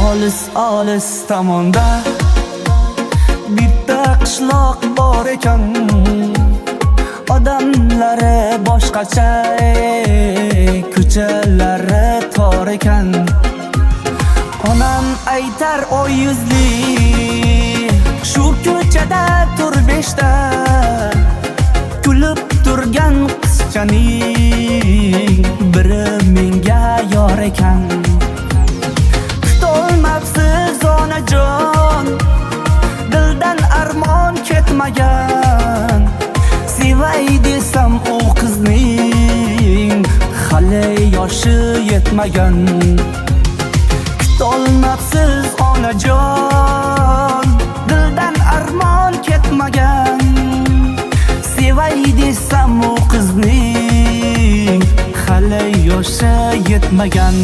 Olis tomonda bitta qishloq bor ekan. Odamlari boshqacha, ko'chalari tor ekan. Onam aytar oy yuzli, shu ko'chada tur beshta, kulib turgan qizchaning biri menga yor ekan. Tutolmabsiz onajon, dildan armon ketmagan. Sevay desam u qizning hali yoshi yetmagan. Tutolmabsiz onajon, dildan armon ketmagan. Sevay desam u qizning hali yoshi yetmagan.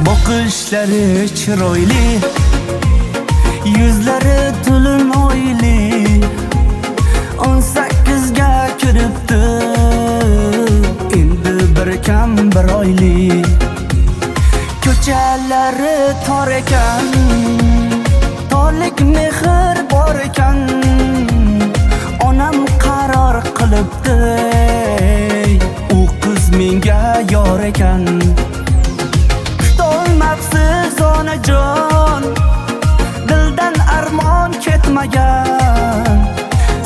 Boqishlari chiroyli, yuzlari to'lin oyli. 18 ga kiribdi, endi bir kam bir oyli. Ko'chalari tor ekan, torlik mehr bor ekan. Onam qaror qilibdi, u qiz menga yor ekan. Tutolmabsiz onajon, dildan armon ketmagan.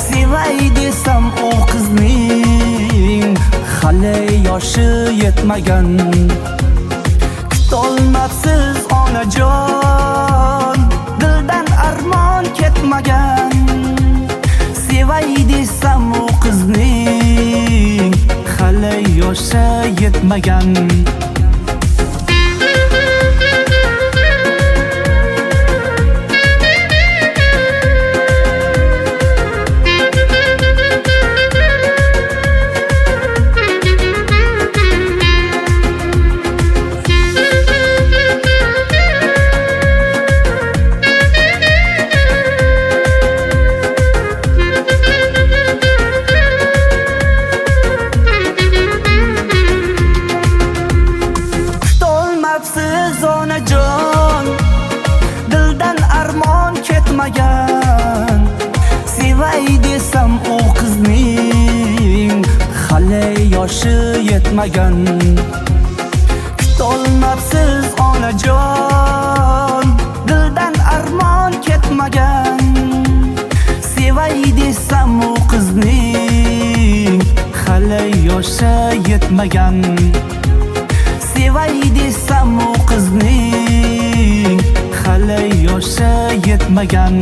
Sevay desam u qizning hali yoshi yetmagan. Tutolmabsiz onajon, dildan armon ketmagan. Sevay desam u qizning hali yoshi yetmagan. Tutolmabsiz onajon, dildan armon ketmagan. Sevay desam u qizning hali yoshi yetmagan. Tutolmabsiz onajon, dildan armon ketmagan. Sevay desam u qizning hali yoshi yetmagan. Sevay desam u qizning hali yoshi yetmagan.